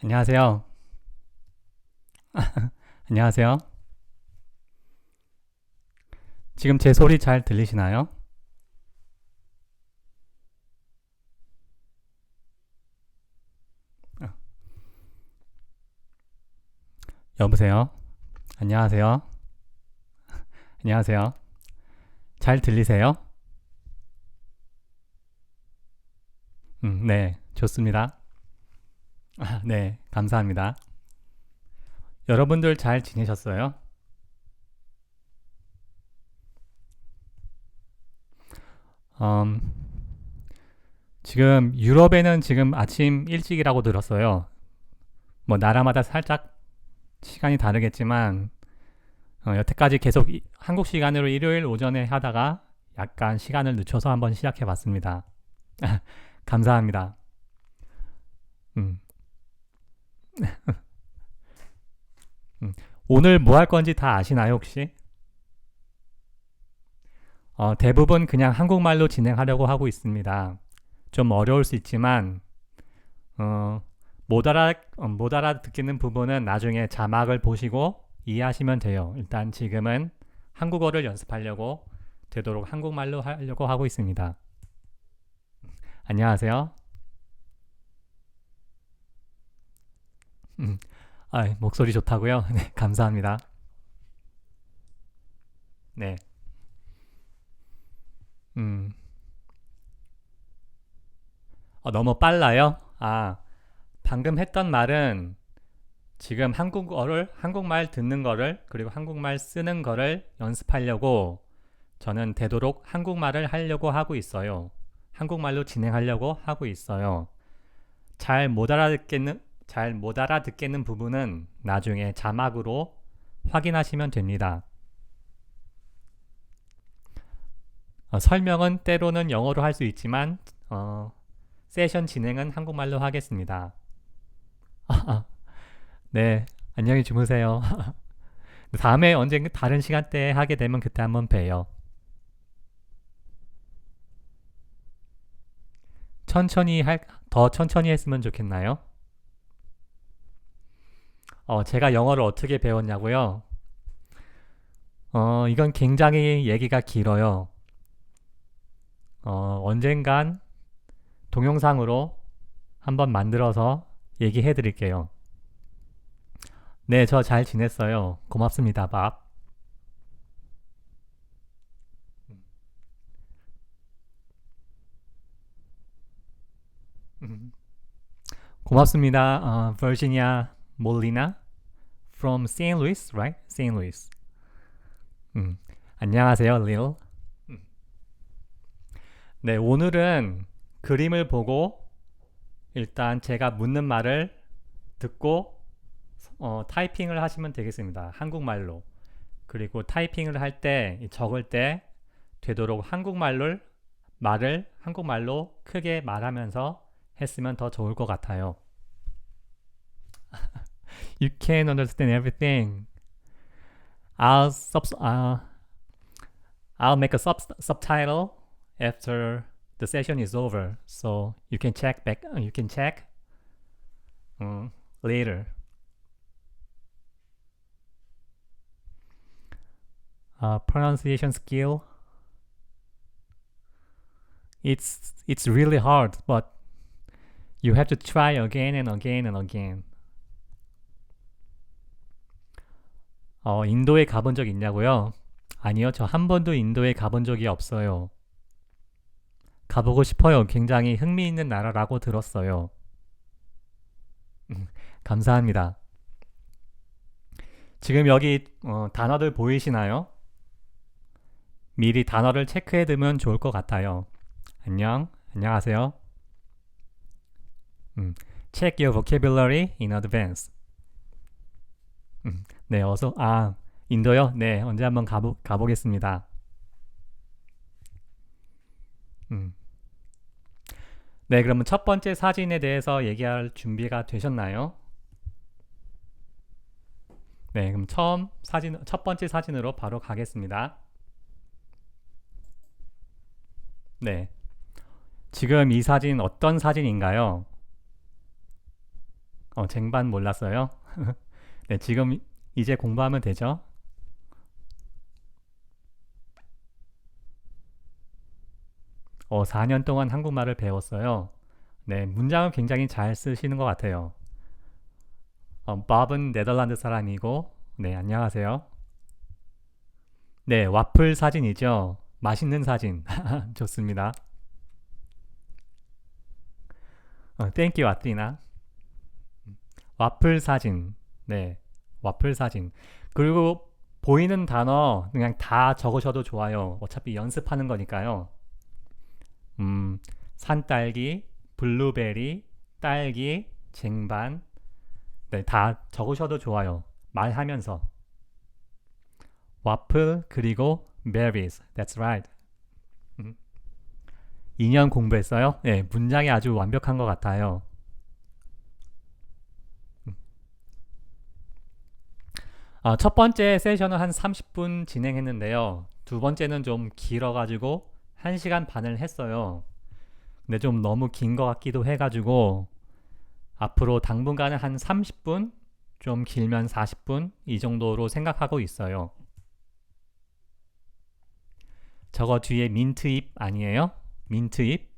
안녕하세요. 안녕하세요. 지금 제 소리 잘 들리시나요? 여보세요? 안녕하세요. 안녕하세요. 잘 들리세요? 네, 좋습니다. 네, 감사합니다. 여러분들 잘 지내셨어요? 음, 지금 유럽에는 지금 아침 일찍이라고 들었어요. 뭐 나라마다 살짝 시간이 다르겠지만 여태까지 계속 한국 시간으로 일요일 오전에 하다가 약간 시간을 늦춰서 한번 시작해 봤습니다. 감사합니다. 음, 음. 오늘 뭐 할 건지 다 아시나요, 혹시? 대부분 그냥 한국말로 진행하려고 하고 있습니다. 좀 어려울 수 있지만 어, 못 알아듣겠는 부분은 나중에 자막을 보시고 이해하시면 돼요. 일단 지금은 한국어를 연습하려고 되도록 한국말로 하려고 하고 있습니다. 안녕하세요. 음, 목소리 좋다고요? 네, 감사합니다. 네, 음, 너무 빨라요? 방금 했던 말은 지금 한국말 듣는 거를, 그리고 한국말 쓰는 거를 연습하려고 저는 되도록 한국말을 하려고 하고 있어요. 한국말로 진행하려고 하고 있어요. 잘 못 알아듣겠는 부분은 나중에 자막으로 확인하시면 됩니다. 설명은 때로는 영어로 할 수 있지만 세션 진행은 한국말로 하겠습니다. 네, 안녕히 주무세요. 다음에 언젠가 다른 시간대에 하게 되면 그때 한번 봬요. 천천히 더 천천히 했으면 좋겠나요? 제가 영어를 어떻게 배웠냐고요? 이건 굉장히 얘기가 길어요. 언젠간 동영상으로 한번 만들어서 얘기해 드릴게요. 네, 저 잘 지냈어요. 고맙습니다, 밥. 고맙습니다. Virginia Molina from St. Louis, right? St. Louis. 음, 안녕하세요, Lil. 음. 네, 오늘은 그림을 보고 일단 제가 묻는 말을 듣고 타이핑을 하시면 되겠습니다. 한국말로. 그리고 타이핑을 할 때, 적을 때 되도록 말을 한국말로 크게 말하면서 했으면 더 좋을 것 같아요. You can understand everything. I'll sub I'll make a subtitle after the session is over, so you can check back. You can check later. Pronunciation skill. It's really hard, but you have to try again and again and again. 인도에 가본 적 있냐고요? 아니요, 저 한 번도 인도에 가본 적이 없어요. 가보고 싶어요. 굉장히 흥미있는 나라라고 들었어요. 감사합니다. 지금 여기 단어들 보이시나요? 미리 단어를 체크해 두면 좋을 것 같아요. 안녕하세요. Check your vocabulary in advance. 네, 인도요? 네, 언제 한번 가보겠습니다. 네, 그러면 첫 번째 사진에 대해서 얘기할 준비가 되셨나요? 네, 그럼 첫 번째 사진으로 바로 가겠습니다. 네. 지금 이 사진 어떤 사진인가요? 쟁반 몰랐어요? 네, 지금 이제 공부하면 되죠? 어, 4년 동안 한국말을 배웠어요. 네, 문장을 굉장히 잘 쓰시는 것 같아요. 밥은 네덜란드 사람이고, 네, 안녕하세요. 네, 와플 사진이죠. 맛있는 사진. 좋습니다. 땡큐, 아띠나. 와플 사진. 네, 와플 사진. 그리고 보이는 단어 그냥 다 적으셔도 좋아요. 어차피 연습하는 거니까요. 산딸기, 블루베리, 딸기, 쟁반. 네, 다 적으셔도 좋아요. 말하면서. 와플 그리고 berries. That's right. 2년 공부했어요? 네, 문장이 아주 완벽한 것 같아요. 첫 번째 세션은 한 30분 진행했는데요. 두 번째는 좀 길어가지고 1시간 반을 했어요. 근데 좀 너무 긴 것 같기도 해가지고 앞으로 당분간은 한 30분, 좀 길면 40분 이 정도로 생각하고 있어요. 저거 뒤에 민트잎 아니에요? 민트잎?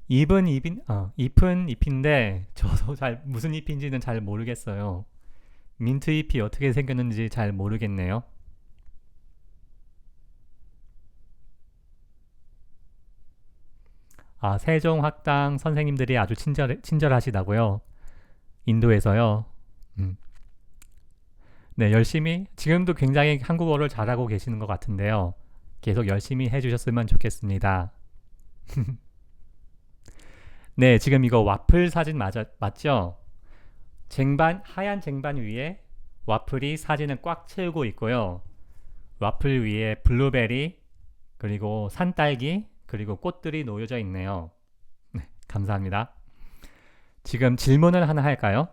잎은 잎인데 저도 무슨 잎인지는 잘 모르겠어요. 민트잎이 어떻게 생겼는지 잘 모르겠네요. 세종학당 선생님들이 아주 친절하시다고요. 인도에서요. 음. 네, 지금도 굉장히 한국어를 잘하고 계시는 것 같은데요. 계속 열심히 해주셨으면 좋겠습니다. 네, 지금 이거 와플 사진 맞죠? 하얀 쟁반 위에 와플이 사진을 꽉 채우고 있고요. 와플 위에 블루베리, 그리고 산딸기, 그리고 꽃들이 놓여져 있네요. 네, 감사합니다. 지금 질문을 하나 할까요?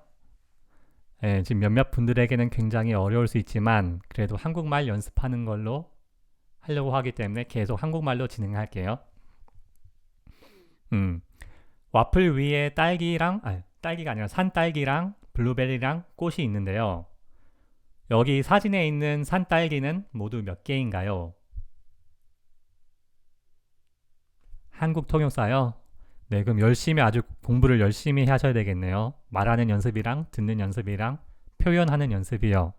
네, 지금 몇몇 분들에게는 굉장히 어려울 수 있지만 그래도 한국말 연습하는 걸로 하려고 하기 때문에 계속 한국말로 진행할게요. 와플 위에 딸기가 아니라 산딸기랑 블루베리랑 꽃이 있는데요. 여기 사진에 있는 산딸기는 모두 몇 개인가요? 한국 통역사요? 네, 그럼 아주 공부를 열심히 하셔야 되겠네요. 말하는 연습이랑 듣는 연습이랑 표현하는 연습이요.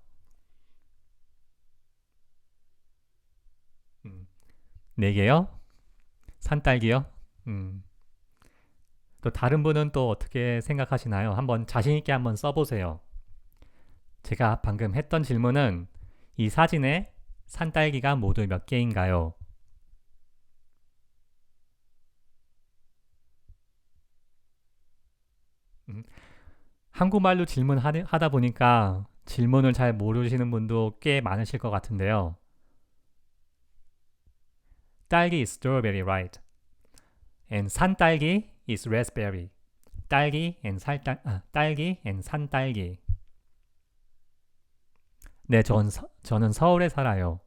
네 개요? 산딸기요? 또 다른 분은 또 어떻게 생각하시나요? 한번 자신 있게 한번 써보세요. 제가 방금 했던 질문은 이 사진에 산딸기가 모두 몇 개인가요? 음, 한국말로 질문하다 보니까 질문을 잘 모르시는 분도 꽤 많으실 것 같은데요. 딸기 is strawberry, right? And 산딸기 is raspberry. 딸기 and 산딸기. 네, 저는 서울에 살아요.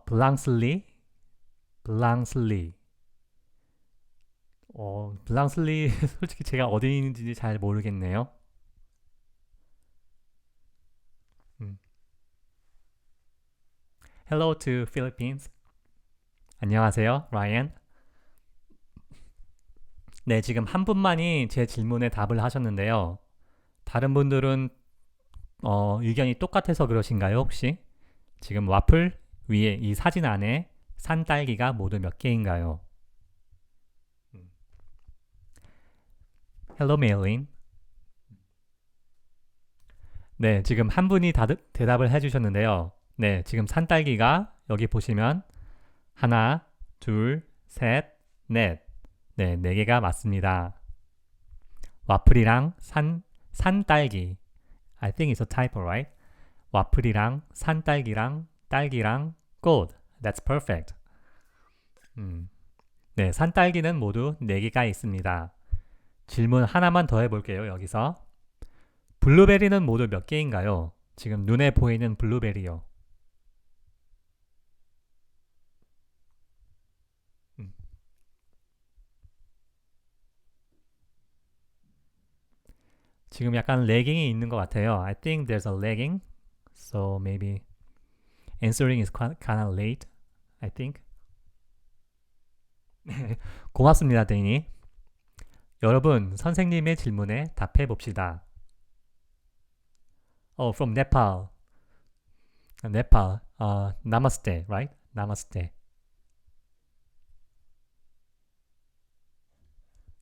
블랑슬리? 블랑슬리. 블랑슬리 솔직히 제가 어디 있는지 잘 모르겠네요. 음. Hello to Philippines. 안녕하세요, 라이언. 네, 지금 한 분만이 제 질문에 답을 하셨는데요. 다른 분들은 의견이 똑같아서 그러신가요, 혹시? 지금 와플 위에 이 사진 안에 산딸기가 모두 몇 개인가요? 음. Hello, 메일린. 네, 지금 한 분이 대답을 해주셨는데요. 네, 지금 산딸기가 여기 보시면 하나, 둘, 셋, 넷. 네, 네 개가 맞습니다. 와플이랑 산딸기. I think it's a typo, right? 와플이랑 산딸기랑 딸기랑 꽃. That's perfect. 음. 네, 산딸기는 모두 4개가 있습니다. 질문 하나만 더 해볼게요, 여기서. 블루베리는 모두 몇 개인가요? 지금 눈에 보이는 블루베리요. 음. 지금 약간 lagging이 있는 것 같아요. I think there's a lagging. So maybe answering is kind of late. I think. 고맙습니다, 데이니. 여러분, 선생님의 질문에 답해 봅시다. From Nepal. Nepal. Namaste, right? Namaste.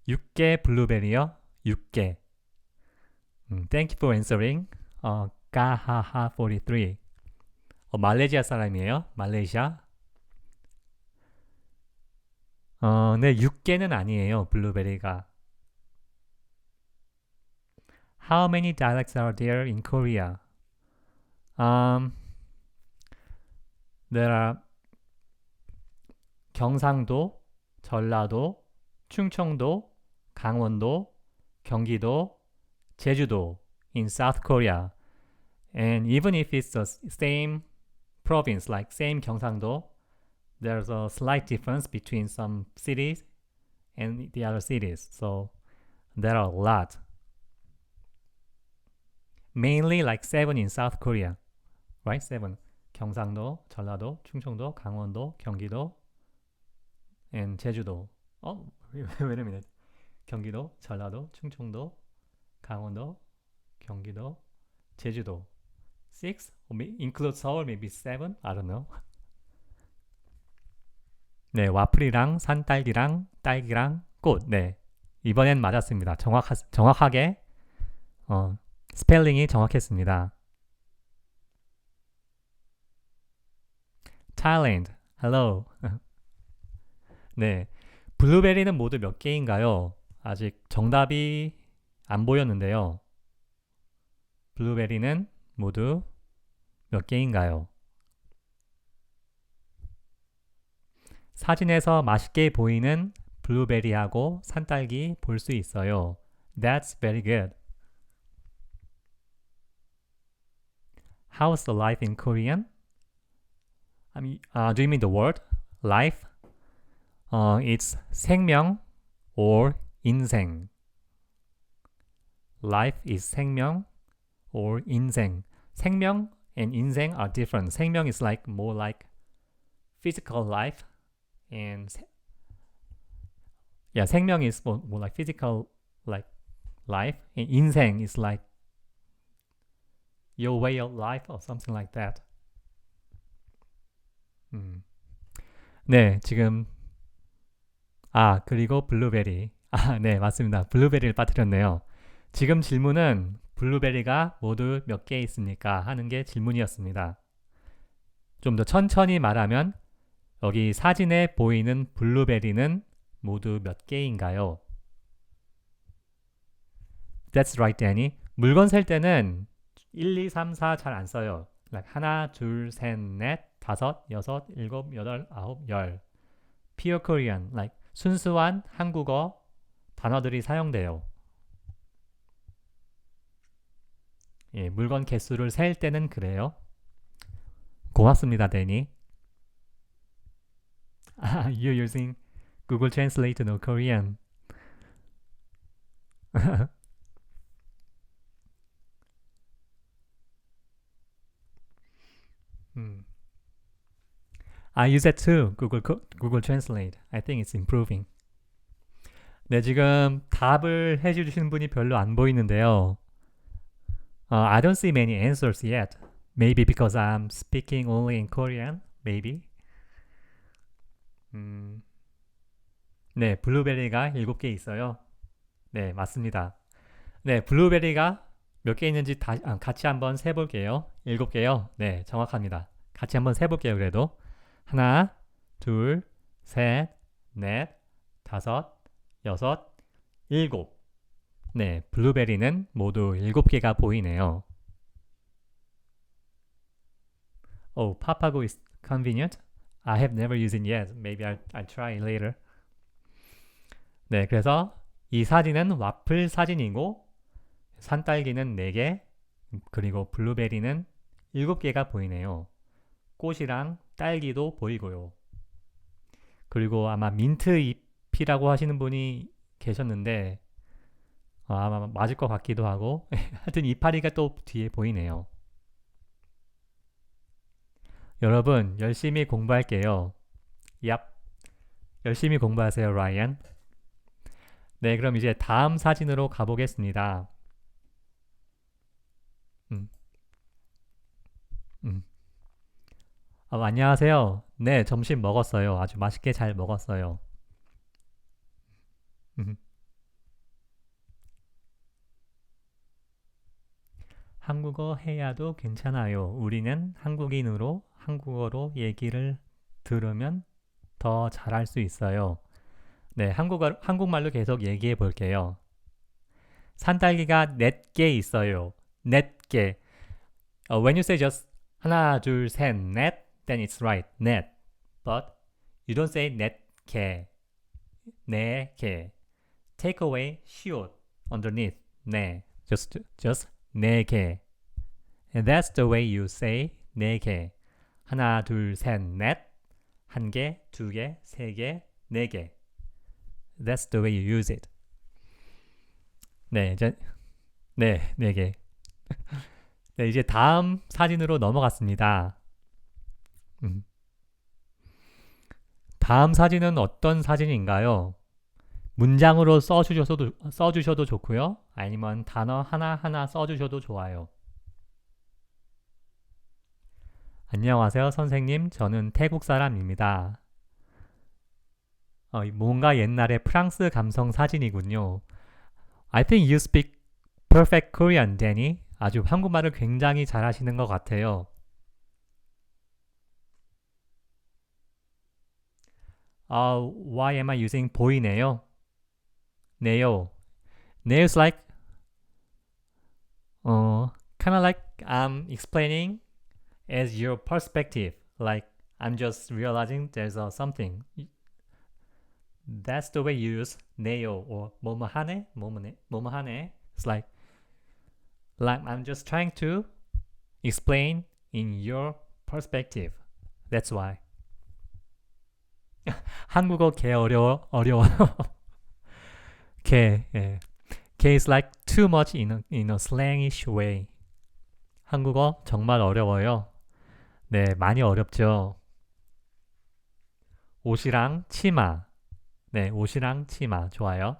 6개 블루베리요? 6개. Thank you for answering. 가하하 43. 말레이시아 사람이에요. 말레이시아. 네, 6개는 아니에요. 블루베리가. How many dialects are there in Korea? Um, there are 경상도, 전라도, 충청도, 강원도, 경기도, 제주도 in South Korea. And even if it's the same province, like same 경상도, there's a slight difference between some cities and the other cities. So there are a lot. Mainly like 7 in South Korea, right? 7. 경상도, 전라도, 충청도, 강원도, 경기도, and 제주도. wait a minute. 경기도, 전라도, 충청도, 강원도, 경기도, 제주도. 6? Or include Seoul, maybe 7? I don't know. 네, 와플이랑 산딸기랑 딸기랑 꽃. 네, 이번엔 맞았습니다. 정확하게 스펠링이 정확했습니다. Thailand. Hello. 네, 블루베리는 모두 몇 개인가요? 아직 정답이 안 보였는데요. 블루베리는 모두 몇 개인가요? 사진에서 맛있게 보이는 블루베리하고 산딸기 볼 수 있어요. That's very good. How's the life in Korean? Do you mean the word life? It's 생명 or 인생. Life is 생명 or 인생. 생명 and 인생 are different. 생명 is like more like physical life, and 생명 is more like physical like life, and 인생 is like your way of life or something like that. 음. 네, 지금 그리고 블루베리. 네, 맞습니다. 블루베리를 빠뜨렸네요. 지금 질문은 블루베리가 모두 몇 개 있습니까? 하는 게 질문이었습니다. 좀 더 천천히 말하면 여기 사진에 보이는 블루베리는 모두 몇 개인가요? That's right, Danny. 물건 살 때는 1, 2, 3, 4 잘 안 써요. Like 하나, 둘, 셋, 넷, 다섯, 여섯, 일곱, 여덟, 아홉, 열. Pure Korean, like 순수한 한국어 단어들이 사용돼요. 예, 물건 개수를 셀 때는 그래요. 고맙습니다, 데니. You're using Google Translate to know Korean. 음. I use that too. Google Translate. I think it's improving. 네, 지금 답을 해주시는 분이 별로 안 보이는데요. I don't see many answers yet. Maybe because I'm speaking only in Korean. Maybe. 음, 네, 블루베리가 7개 있어요. 네, 맞습니다. 네, 블루베리가 몇 개 있는지 같이 한번 세볼게요. 7개요. 네, 정확합니다. 같이 한번 세볼게요, 그래도. 하나, 둘, 셋, 넷, 다섯, 여섯, 일곱. 네, 블루베리는 모두 7개가 보이네요. Oh, Papago is convenient. I have never used it yet. Maybe I'll try later. 네, 그래서 이 사진은 와플 사진이고 산딸기는 4개, 그리고 블루베리는 7개가 보이네요. 꽃이랑 딸기도 보이고요. 그리고 아마 민트 잎이라고 하시는 분이 계셨는데 아마 맞을 것 같기도 하고 하여튼 이파리가 또 뒤에 보이네요. 여러분 열심히 공부할게요. 얍. 열심히 공부하세요, 라이언. 네, 그럼 이제 다음 사진으로 가보겠습니다. 음, 음. 안녕하세요. 네, 점심 먹었어요. 아주 맛있게 잘 먹었어요. 음. 한국어 해야도 괜찮아요. 우리는 한국인으로 한국어로 얘기를 들으면 더 잘할 수 있어요. 네, 한국말로 계속 얘기해 볼게요. 산딸기가 4개 있어요. 4개. When you say just 하나, 둘, 셋, 넷, then it's right. 넷. But you don't say 4개. 4개. Take away should underneath. 네. Just 4개. And that's the way you say 4개. 하나, 둘, 셋, 넷. 1개, 2개, 3개, 4개. That's the way you use it. 네, 네, 4개. 네, 이제 다음 사진으로 넘어갔습니다. 다음 사진은 어떤 사진인가요? 문장으로 써주셔도 좋고요. 아니면 단어 하나하나 써주셔도 좋아요. 안녕하세요, 선생님. 저는 태국 사람입니다. 뭔가 옛날에 프랑스 감성 사진이군요. I think you speak perfect Korean, Danny. 아주 한국말을 굉장히 잘하시는 것 같아요. Why am I using 보이네요? 네요. 네요's like kind of like I'm explaining as your perspective. Like I'm just realizing there's something. That's the way you use 네요 or 뭐뭐하네, 뭐뭐하네. It's like I'm just trying to explain in your perspective. That's why. 한국어 개 어려워요. 개, 예. 개 is like too much in a slangish way. 한국어 정말 어려워요. 네, 많이 어렵죠. 옷이랑 치마. 네, 옷이랑 치마. 좋아요.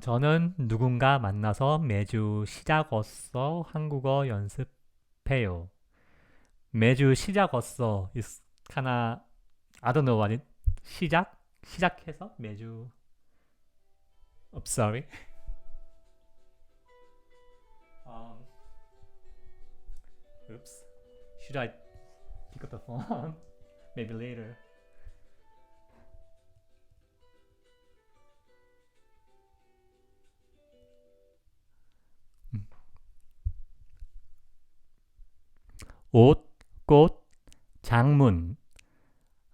저는 누군가 만나서 매주 시작어서 한국어 연습해요. 매주 시작었어. is kinda I don't know what it 시작해서 매주 I'm sorry. Um, oops. Should I pick up the phone? Maybe later. 옷, 꽃, 장문.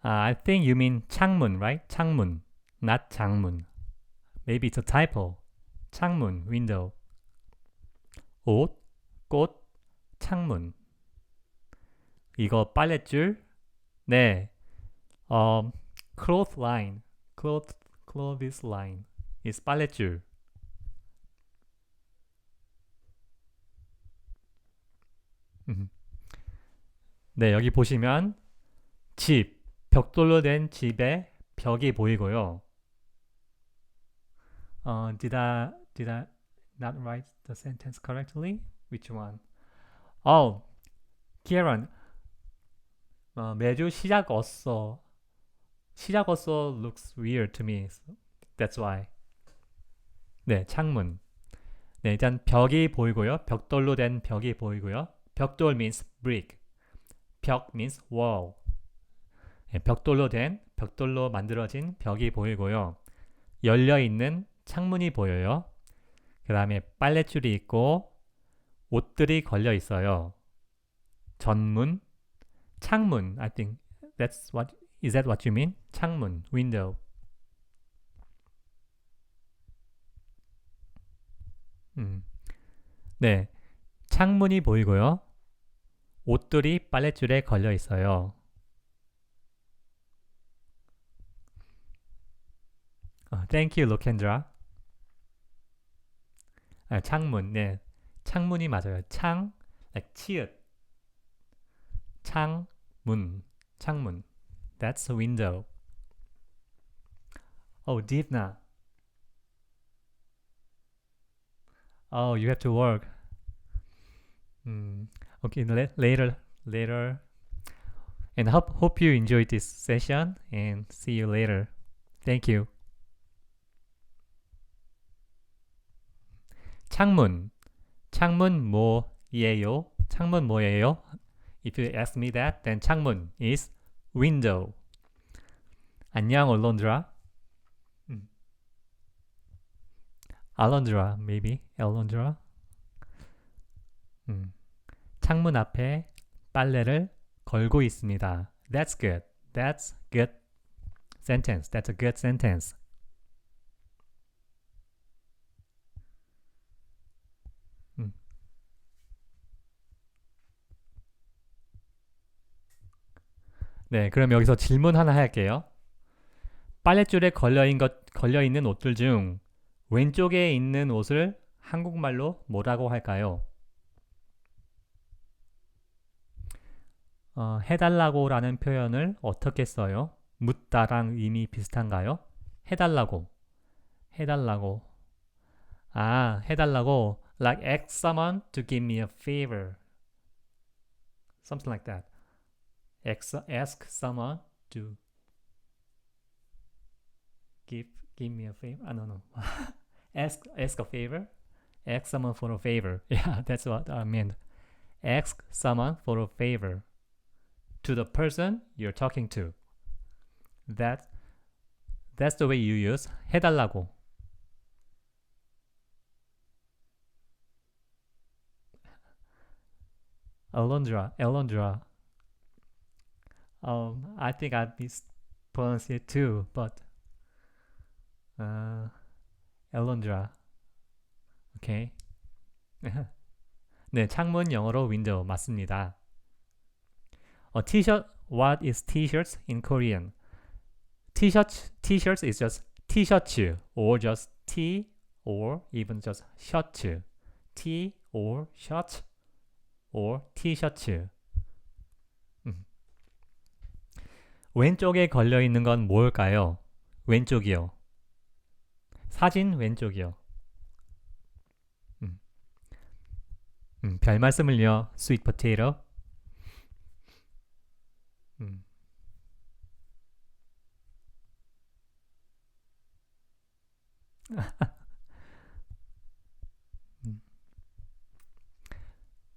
I think you mean 창문, right? 창문, not 장문. Maybe it's a typo. 창문, window. 옷, 꽃, 창문. 이거 빨랫줄? 네. Cloth line. Clothes line. is 빨랫줄. 네, 여기 보시면 집, 벽돌로 된 집의 벽이 보이고요. did I not write the sentence correctly? Which one? Oh, Kieran. 매주 시작었어 looks weird to me. That's why. 네, 창문. 네, 일단 벽이 보이고요. 벽돌로 된 벽이 보이고요. 벽돌 means brick. 벽 means wall. 네, 벽돌로 만들어진 벽이 보이고요. 열려 있는 창문이 보여요. 그 다음에 빨랫줄이 있고 옷들이 걸려 있어요. 전문, 창문. I think is that what you mean? 창문, window. 네, 창문이 보이고요. 옷들이 빨랫줄에 걸려 있어요. Thank you, Lokendra. 창문, 네, 창문이 맞아요. like 치읓. 창문. That's a window. Oh, Divna. Oh, you have to work. Okay, later. And hope you enjoyed this session and see you later. Thank you. 창문 뭐예요? 창문 뭐예요? If you ask me that, then 창문 is window. 안녕, 얼론드라. 알론드라, maybe. 알론드라. 창문 앞에 빨래를 걸고 있습니다. That's good. That's good sentence. That's a good sentence. 네, 그럼 여기서 질문 하나 할게요. 빨랫줄에 걸려있는 옷들 중 왼쪽에 있는 옷을 한국말로 뭐라고 할까요? 해달라고라는 표현을 어떻게 써요? 묻다랑 의미 비슷한가요? 해달라고. 해달라고. Like ask someone to give me a favor. Something like that. Ask someone to give me a favor. No. ask a favor. Ask someone for a favor. Yeah, that's what I meant. Ask someone for a favor to the person you're talking to. That's the way you use 해달라고. Alondra. I think I mispronounced it too, but Alondra. Okay. 네, 창문 영어로 window 맞습니다. T-shirt. What is t-shirts in Korean? T-shirts is just t-shirt or just T or even just shirt. T or shirt or t-shirt. 왼쪽에 걸려 있는 건 뭘까요? 왼쪽이요. 사진 왼쪽이요. 별 말씀을요. Sweet potato. 음.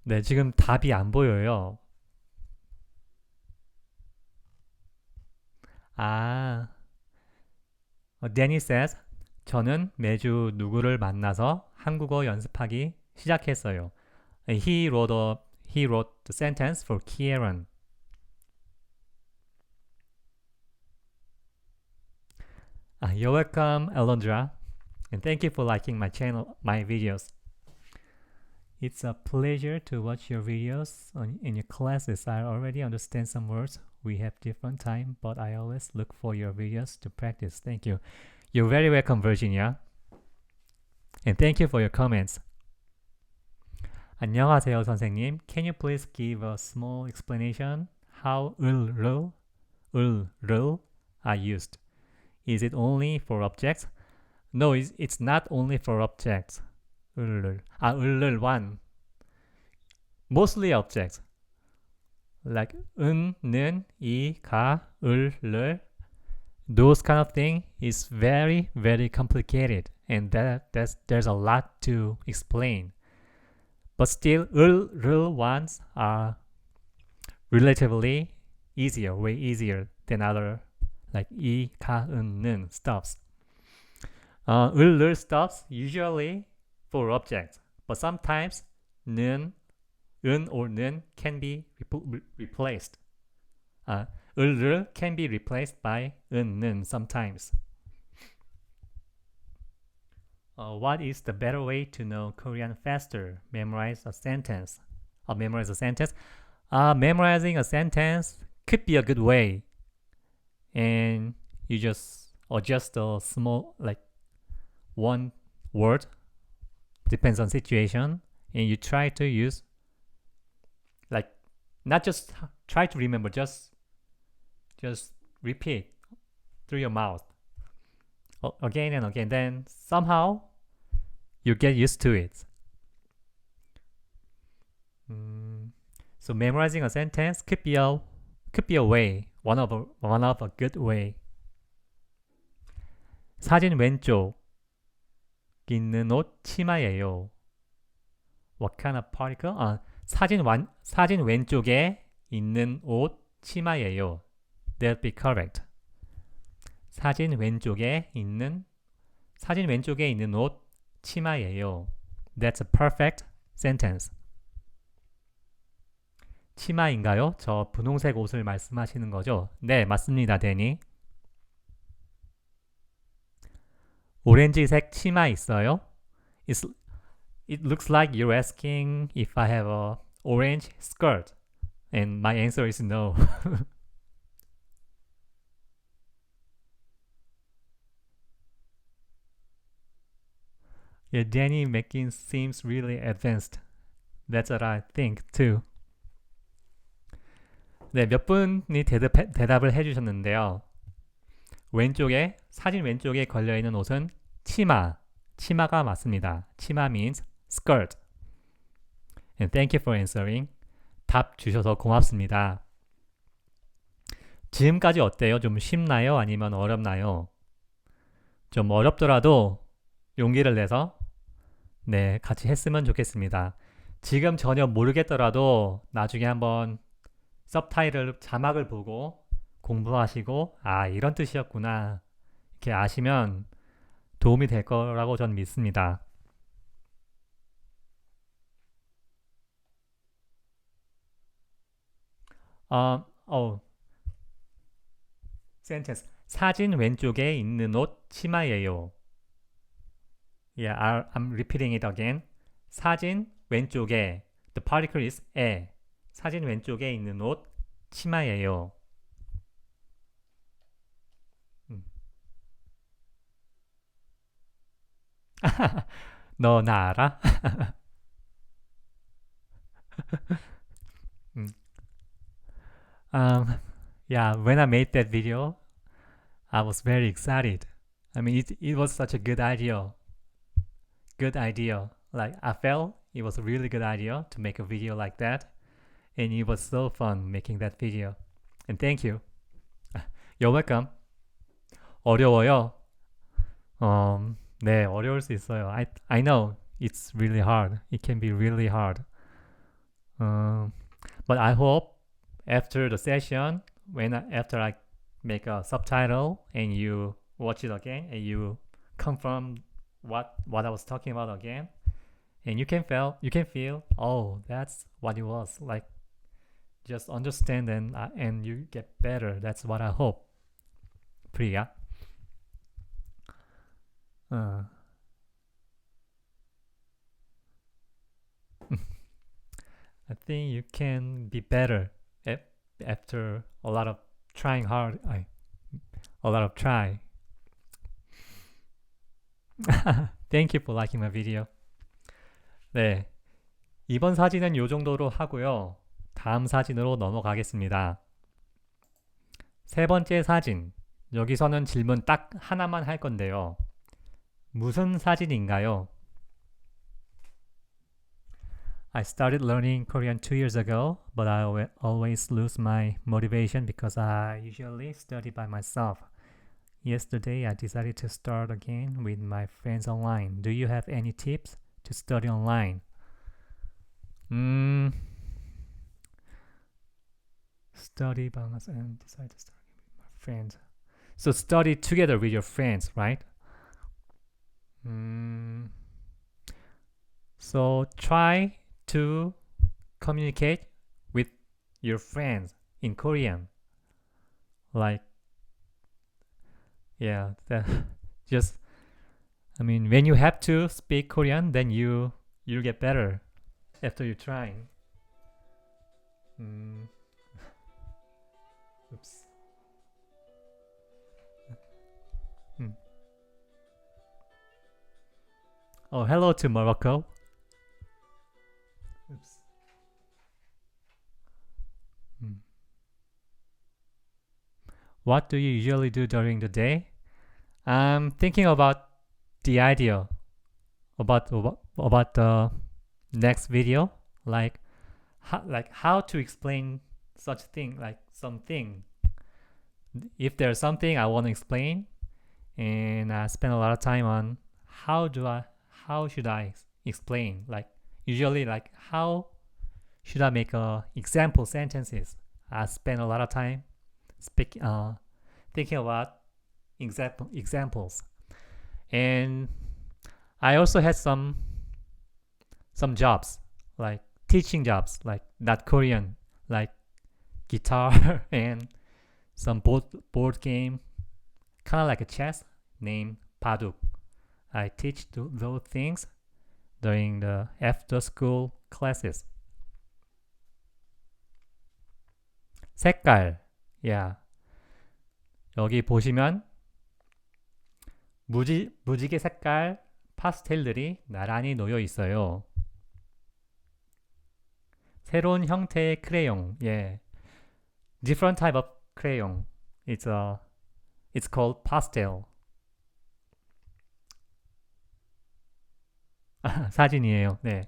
네, 지금 답이 안 보여요. 아, Danny says, 저는 매주 누구를 만나서 한국어 연습하기 시작했어요. He wrote the sentence for Kieran. You're welcome, Alondra, and thank you for liking my channel, my videos. It's a pleasure to watch your videos in your classes. I already understand some words. We have different time, but I always look for your videos to practice. Thank you. You're very welcome, Virginia. And thank you for your comments. 안녕하세요, 선생님. Can you please give a small explanation how 을 are used? Is it only for objects? No, it's not only for objects. 을을 one. Mostly objects. Like 는, 이, 가, 을. Those kind of thing is very, very complicated. And there's a lot to explain. But still, 을 ones are relatively easier, way easier than other like 이, 가, 는 stops. 을 stops usually for objects, but sometimes 는, or 는 can be replaced. 을 can be replaced by 는 sometimes. What is the better way to know Korean faster? Memorize a sentence. Memorizing a sentence could be a good way. And you just adjust a small, like one word, depends on situation, and you try to use, like, not just try to remember, just repeat through your mouth again and again. Then somehow you get used to it. So memorizing a sentence could be a way, one of a good way. 사진 왼쪽 있는 옷 치마예요. What kind of particle? 사진 왼쪽에 있는 옷 치마예요. That'd be correct. 사진 왼쪽에 있는 옷 치마예요. That's a perfect sentence. 치마인가요? 저 분홍색 옷을 말씀하시는 거죠? 네, 맞습니다, 데니. 오렌지색 치마 있어요? It looks like you're asking if I have a orange skirt. And my answer is no. Yeah, Danny making seems really advanced. That's what I think too. 네, 몇 분이 대답을 해주셨는데요. 사진 왼쪽에 걸려있는 옷은 치마가 맞습니다. 치마 means skirt. And thank you for answering. 답 주셔서 고맙습니다. 지금까지 어때요? 좀 쉽나요? 아니면 어렵나요? 좀 어렵더라도 용기를 내서 네, 같이 했으면 좋겠습니다. 지금 전혀 모르겠더라도 나중에 한번 서브타이틀 자막을 보고 공부하시고 이런 뜻이었구나 이렇게 아시면 도움이 될 거라고 전 믿습니다. 센텐스 사진 왼쪽에 있는 옷 치마예요. Yeah, I'm repeating it again. 사진 왼쪽에 the particle is 에 사진 왼쪽에 있는 옷 치마예요. 너 나 알아? Yeah, when I made that video, I was very excited. I mean, it was such a good idea. Like, I felt it was a really good idea to make a video like that. And it was so fun making that video. And thank you. You're welcome. 어려워요. 네, 어려울 수 있어요. I know it's really hard. It can be really hard. Um, but I hope after the session, after I make a subtitle and you watch it again and you confirm what I was talking about again, and you can feel oh that's what it was like. Just understand and you get better. That's what I hope. Priya. Uh, I think you can be better after a lot of trying hard. A lot of try. Thank you for liking my video. 네, 이번 사진은 요 정도로 하고요. 다음 사진으로 넘어가겠습니다. 세 번째 사진. 여기서는 질문 딱 하나만 할 건데요. 무슨 사진인가요? I started learning Korean 2 years ago, but I always lose my motivation because I usually study by myself. Yesterday, I decided to start again with my friends online. Do you have any tips to study online? Study by myself and decide to start again with my friends. So study together with your friends, right? So try to communicate with your friends in Korean. Like, yeah, just, I mean, when you have to speak Korean, then you'll get better after you trying. Oops. Oh, hello to Morocco. Oops. What do you usually do during the day? I'm thinking about the idea about the next video, like how to explain such thing, like something. If there's something I want to explain, and I spend a lot of time on how should I explain? Like usually, like how should I make example sentences? I spend a lot of time thinking about examples, and I also had some jobs, like teaching jobs, like not Korean, like guitar and some board game, kind of like a chess named Baduk. I teach those things during the after school classes. 색깔, yeah. 여기 보시면 무지개 색깔 파스텔들이 나란히 놓여 있어요. 새로운 형태의 크레용, yeah. Different type of crayon. It's called pastel. 사진이에요. 네.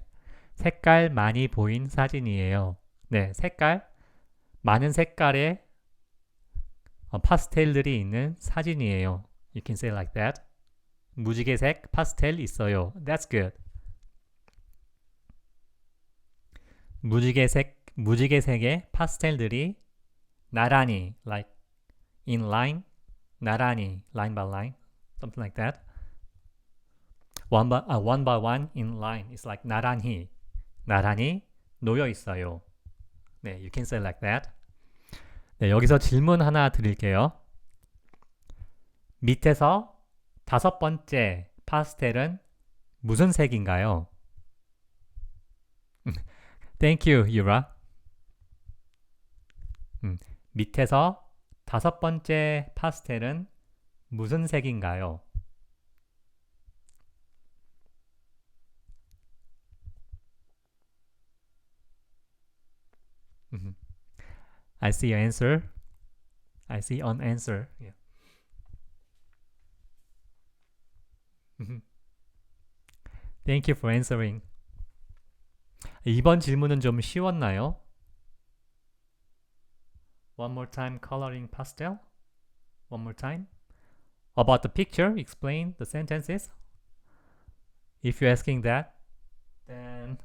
색깔 많이 보인 사진이에요. 네, 많은 색깔의 파스텔들이 있는 사진이에요. You can say like that. 무지개색 파스텔 있어요. That's good. 무지개색의 파스텔들이 나란히, like in line, 나란히, line by line, something like that. One by one in line. It's like 나란히 놓여 있어요. 네, you can say like that. 네, 여기서 질문 하나 드릴게요. 밑에서 5번째 파스텔은 무슨 색인가요? Thank you, Yura. 밑에서 5번째 파스텔은 무슨 색인가요? I see your answer. I see an answer. Yeah. Thank you for answering. 이번 질문은 좀 쉬웠나요? One more time, coloring pastel. One more time. About the picture, explain the sentences. If you're asking that, then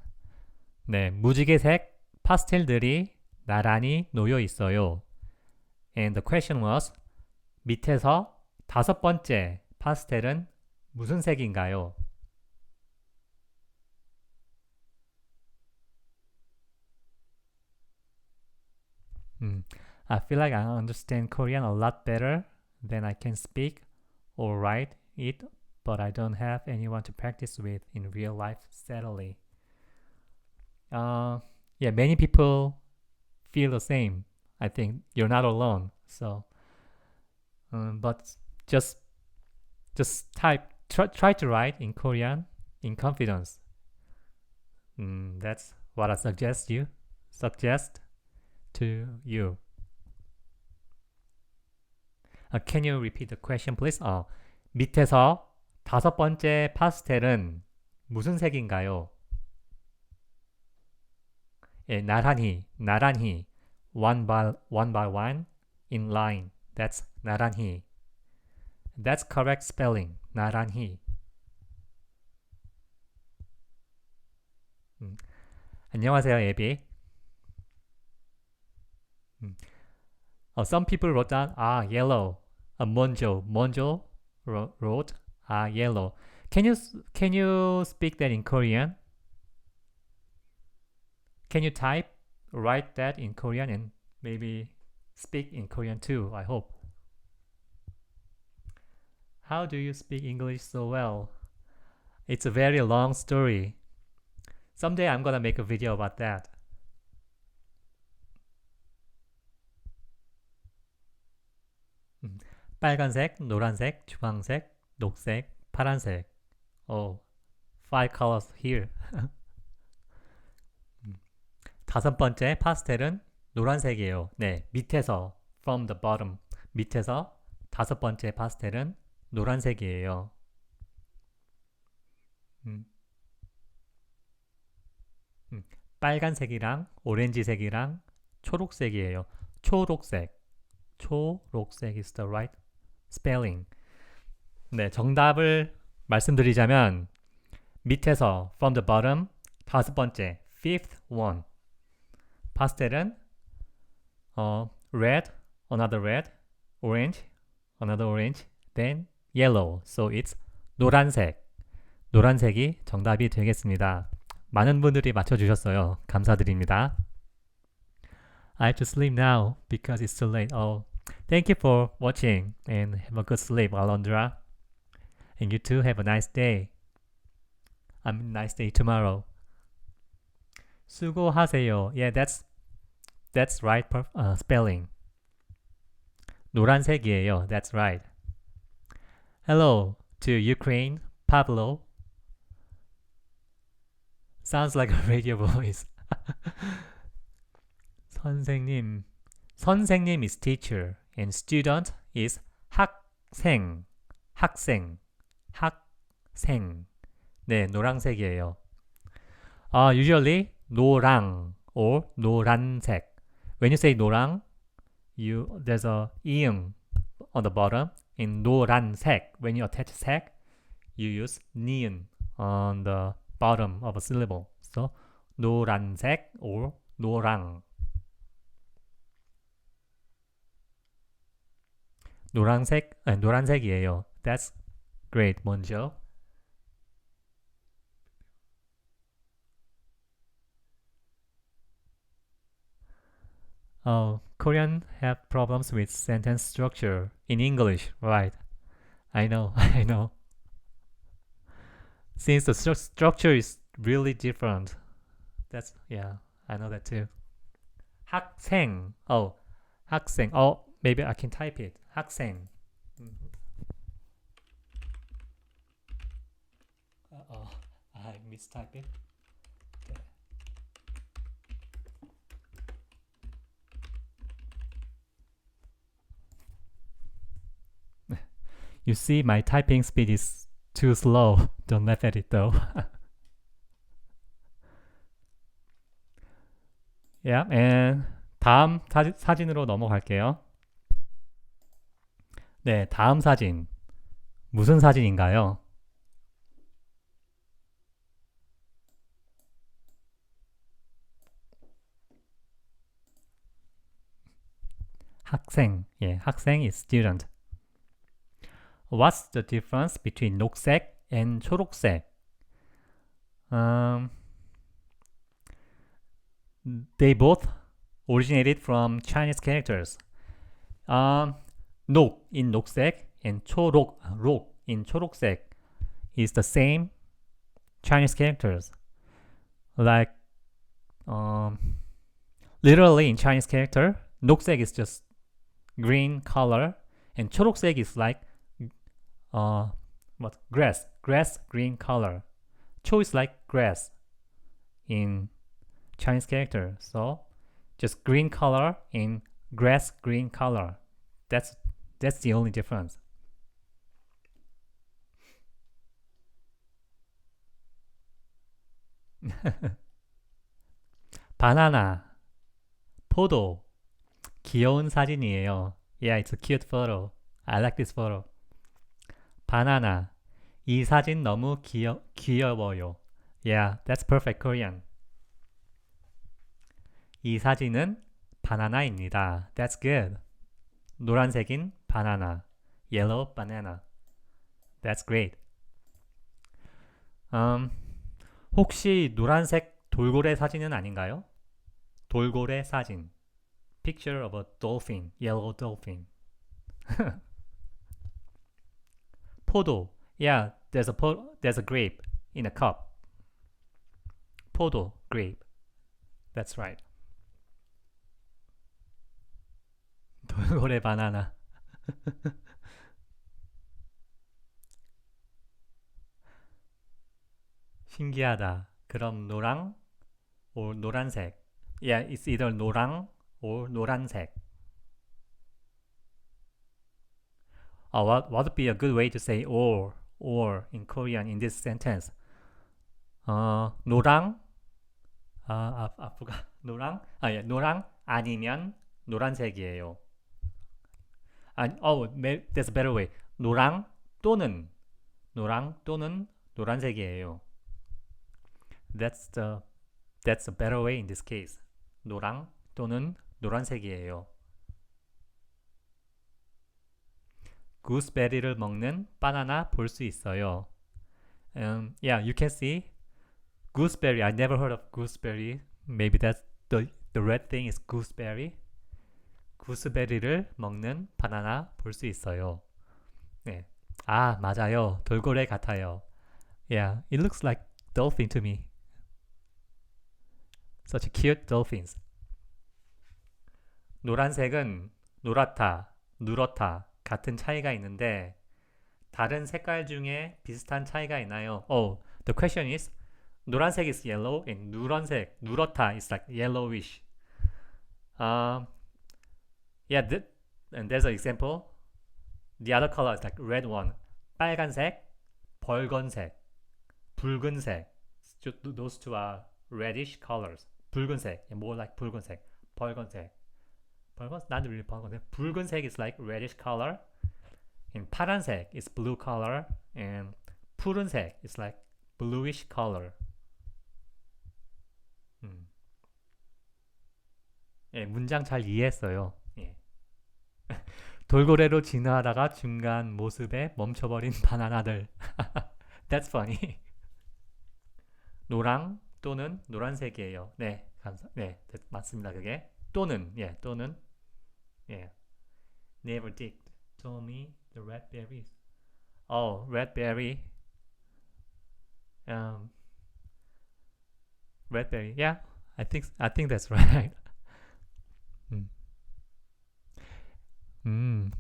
네, 무지개색 파스텔들이 나란히 놓여 있어요. And the question was 밑에서 다섯 번째 파스텔은 무슨 색인가요? I feel like I understand Korean a lot better than I can speak or write it, but I don't have anyone to practice with in real life steadily. Yeah, many people feel the same. I think you're not alone. So, but just try to write in Korean in confidence. That's what I suggest to you. Can you repeat the question, please? 밑에서 다섯 번째 파스텔은 무슨 색인가요? 예, 나란히, one by one, in line. That's 나란히. That's correct spelling. 나란히. 안녕하세요, 예비. Some people wrote down yellow. Monjo wrote yellow. Can you speak that in Korean? Can you write that in Korean and maybe speak in Korean too, I hope. How do you speak English so well? It's a very long story. Someday I'm gonna make a video about that. 빨간색, 노란색, 주황색, 녹색, 파란색. Oh, 5 colors here. 다섯 번째 파스텔은 노란색이에요. 네, 밑에서 from the bottom 밑에서 다섯 번째 파스텔은 노란색이에요. 빨간색이랑 오렌지색이랑 초록색이에요. 초록색 is the right spelling. 네, 정답을 말씀드리자면 밑에서 from the bottom 다섯 번째 fifth one 파스텔은 red, another red, orange, another orange, then yellow. So it's 노란색. 노란색이 정답이 되겠습니다. 많은 분들이 맞춰주셨어요. 감사드립니다. I have to sleep now because it's too late. Thank you for watching and have a good sleep, Alondra. And you too have a nice day. Nice day tomorrow. 수고하세요. Yeah, that's right spelling. 노란색이에요. That's right. Hello to Ukraine, Pablo. Sounds like a radio voice. 선생님 is teacher and student is 학생. 네, 노란색이에요. Usually 노랑 or 노란색. When you say 노랑, there's a 이응 on the bottom. In 노란색, when you attach 색, you use 니은 on the bottom of a syllable. So 노란색 or 노랑. 노란색이에요. That's great, 먼저. Korean have problems with sentence structure in English, right? I know. Since the structure is really different. I know that too. 학생. 학생. Maybe I can type it. 학생. I mistyped it. You see, my typing speed is too slow. Don't laugh at it though. Yeah, and 다음 사진으로 넘어갈게요. 네, 다음 사진. 무슨 사진인가요? 학생. 예, 학생 is student. What's the difference between 녹색 and 초록색? Um, they both originated from Chinese characters. 녹 in 녹색 and 초록, 록 in 초록색 is the same Chinese characters. Like, literally in Chinese character, 녹색 is just green color, and 초록색 is like what grass green color. 초 is like grass in Chinese character, so just green color in grass green color. That's the only difference. 바나나, 포도, 귀여운 사진이에요. Yeah, it's a cute photo. I like this photo. 바나나, 이 사진 너무 귀여워요. Yeah, that's perfect Korean. 이 사진은 바나나입니다. That's good. 노란색인 바나나. Yellow banana. That's great. 혹시 노란색 돌고래 사진은 아닌가요? 돌고래 사진. Picture of a dolphin. Yellow dolphin. 포도. Yeah, there's a grape in a cup. 포도, grape. That's right. 돌고래 바나나. 신기하다. 그럼 노랑 or 노란색. Yeah, it's either 노랑 or 노란색. What would be a good way to say or in Korean in this sentence? 노랑 노랑 예, 노랑 아니면 노란색이에요. There's a better way. 노랑 또는 노란색이에요. That's a better way in this case. 노랑 또는 노란색이에요. 구스베리를 먹는 바나나 볼 수 있어요. Yeah, you can see gooseberry. I never heard of gooseberry. Maybe that's the red thing is gooseberry. 구스베리를 먹는 바나나 볼 수 있어요. 네. 아, 맞아요. 돌고래 같아요. Yeah, it looks like dolphin to me. Such cute dolphins. 노란색은 노랗다, 누렇다 같은 차이가 있는데 다른 색깔 중에 비슷한 차이가 있나요? The question is 노란색 is yellow and 누렇다 is like yellowish. Yeah, and there's an example. The other color is like red one. 빨간색, 벌건색, 붉은색. Those two are reddish colors. 붉은색, more like 붉은색, 벌건색. not really 벌건색. 붉은색 is like reddish color. And 파란색 is blue color. And 푸른색 is like bluish color. 예, 문장 잘 이해했어요. 예. 돌고래로 진화하다가 중간 모습에 멈춰버린 바나나들. That's funny. 노랑 또는 노란색이에요. 네, 네, 맞습니다. 그게 또는 또는 Never did told me the red berries. Red berry. Red berry. Yeah, I think that's right.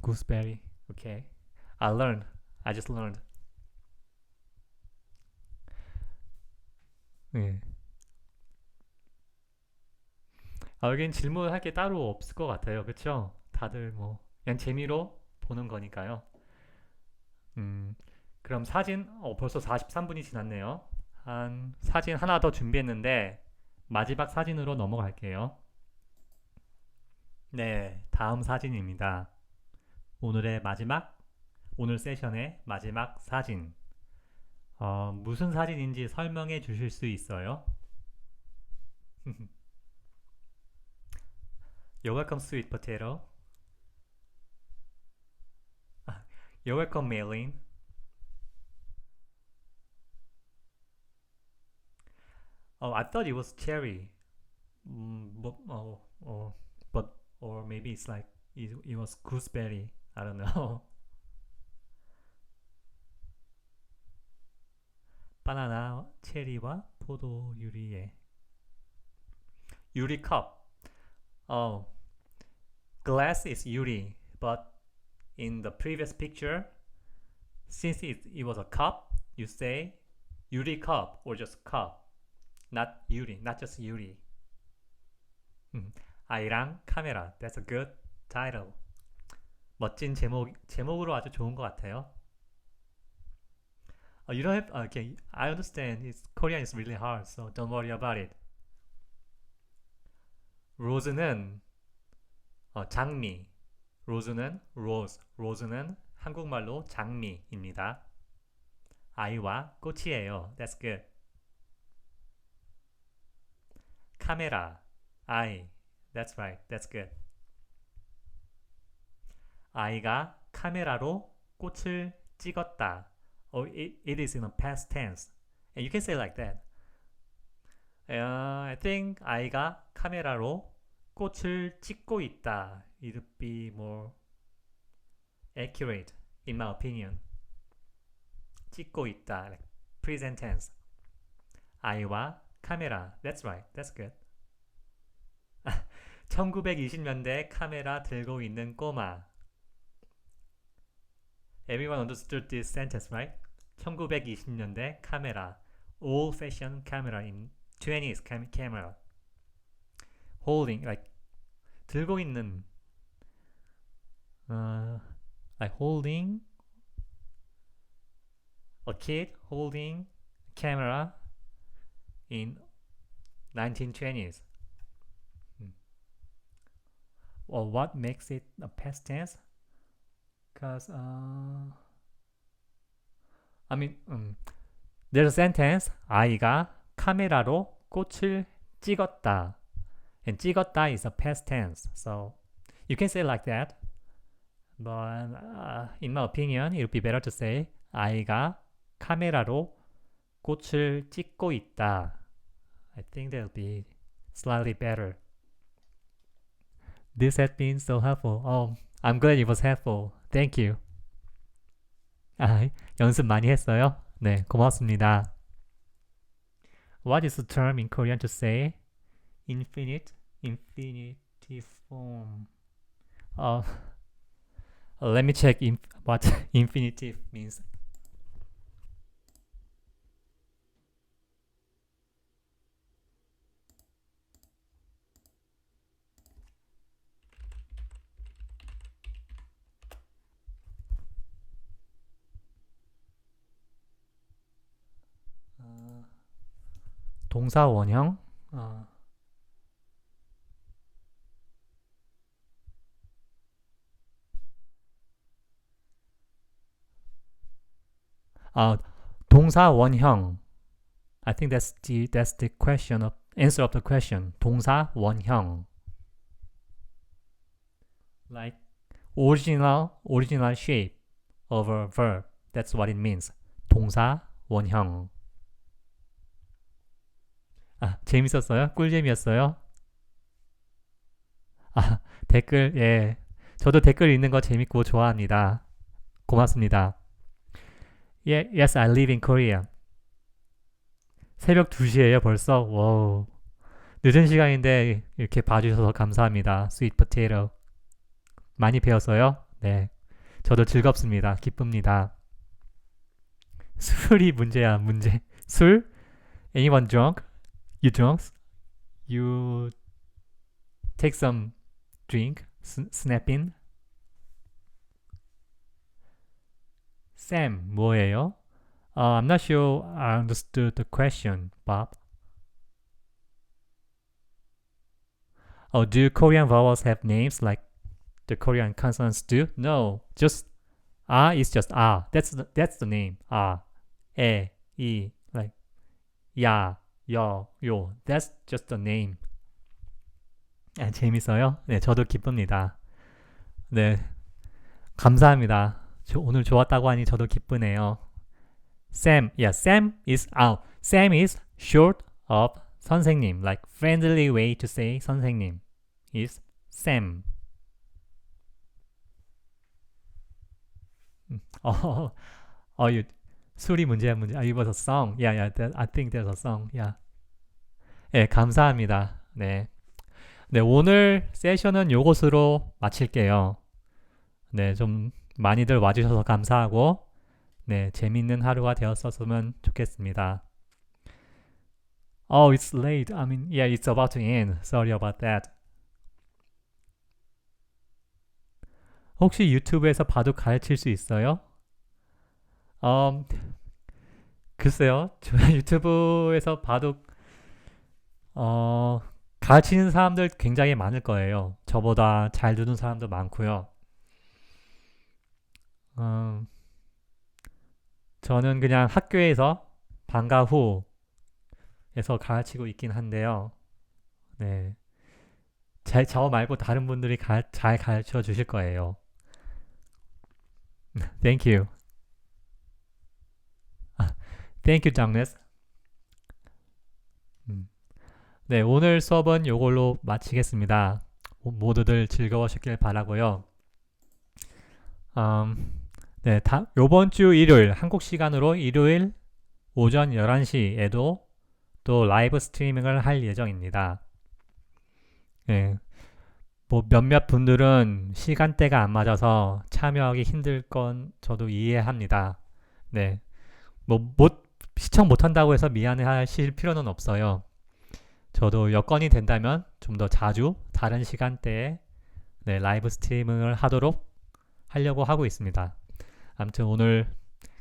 Gooseberry. Okay. I just learned. 네. 여긴 질문할 게 따로 없을 것 같아요. 그쵸? 다들 뭐 그냥 재미로 보는 거니까요. 그럼 사진 벌써 43분이 지났네요. 한 사진 하나 더 준비했는데 마지막 사진으로 넘어갈게요. 네, 다음 사진입니다. 오늘 세션의 마지막 사진. 무슨 사진인지 설명해 주실 수 있어요? You're welcome, sweet potato. You're welcome, Maylin. Oh, I thought it was cherry. But or maybe it's like it was gooseberry. I don't know. 바나나, 체리와 포도 유리에 유리컵. Oh, glass is yuri, but in the previous picture, since it was a cup, you say yuri cup or just cup, not yuri, not just yuri. 아이랑 카메라. That's a good title. 멋진 제목으로 아주 좋은 것 같아요. You don't have. Okay, I understand. Korean is really hard, so don't worry about it. 로즈는 장미. 로즈는 rose. 로즈는 한국말로 장미입니다. 아이와 꽃이에요. That's good. 카메라. I. That's right. That's good. 아이가 카메라로 꽃을 찍었다. Oh, it is in a past tense. And you can say like that. I think 아이가 카메라로 꽃을 찍고 있다. It would be more accurate, in my opinion. 찍고 있다. Like present tense. 아이와 카메라. That's right. That's good. 1920년대 카메라 들고 있는 꼬마. Everyone understood this sentence, right? 1920년대 카메라. Old-fashioned camera in 20s camera. Holding, like 들고 있는 like holding a kid holding camera in 1920s. Well, what makes it a past tense? Because I mean there's a sentence 아이가 카메라로 꽃을 찍었다. And 찍었다 is a past tense. So you can say like that. But in my opinion, it would be better to say 아이가 카메라로 꽃을 찍고 있다. I think that would be slightly better. This has been so helpful. Oh, I'm glad it was helpful. Thank you. 연습 많이 했어요? 네, 고맙습니다. What is the term in Korean to say infinitive form? Let me check what infinitive means. 동사 원형. 동사 원형. I think that's the question of answer of the question. 동사 원형. Like original shape of a verb. That's what it means. 동사 원형. 재밌었어요? 꿀잼이었어요? 댓글, 예. 저도 댓글 읽는 거 재밌고 좋아합니다. 고맙습니다. Yes, I live in Korea. 새벽 2시에요, 벌써? 와우. 늦은 시간인데 이렇게 봐주셔서 감사합니다. Sweet potato. 많이 배웠어요? 네. 저도 즐겁습니다. 기쁩니다. 술이 문제야, 문제. 술? Anyone drunk? You drunk? You take some drink? Snap in? Sam, 뭐예요? I'm not sure I understood the question, Bob. Do Korean vowels have names like the Korean consonants do? No, just is just That's the name. 에, 이, like 야, 여, 요. That's just the name. 재밌어요? 네, 저도 기쁩니다. 네, 감사합니다. 오늘 좋았다고 하니 저도 기쁘네요. Sam is short of 선생님. Like friendly way to say 선생님 is Sam. 어, you, 술이 문제야. It was a song. I think there's a song. 네, 감사합니다. 네. 네, 오늘 세션은 요것으로 마칠게요. 네, 좀 많이들 와주셔서 감사하고, 네, 재밌는 하루가 되었었으면 좋겠습니다. Oh, it's late. It's about to end. Sorry about that. 혹시 유튜브에서 바둑 가르칠 수 있어요? 음, 글쎄요. 저 유튜브에서 바둑 가르치는 사람들 굉장히 많을 거예요. 저보다 잘 두는 사람도 많고요. 저는 그냥 학교에서 방과 후에서 가르치고 있긴 한데요. 네. 저 말고 다른 분들이 잘 가르쳐 주실 거예요. Thank you. Thank you, Douglas. 네, 오늘 수업은 이걸로 마치겠습니다. 모두들 즐거우셨길 바라고요. 네, 요번 주 일요일 한국 시간으로 일요일 오전 11시에도 또 라이브 스트리밍을 할 예정입니다. 네, 뭐 몇몇 분들은 시간대가 안 맞아서 참여하기 힘들 건 저도 이해합니다. 네, 시청 못한다고 해서 미안해하실 필요는 없어요. 저도 여건이 된다면 좀 더 자주 다른 시간대에 네, 라이브 스트리밍을 하려고 하고 있습니다. 아무튼 오늘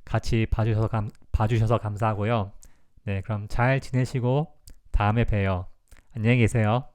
같이 봐주셔서 감사하고요. 네, 그럼 잘 지내시고 다음에 봬요. 안녕히 계세요.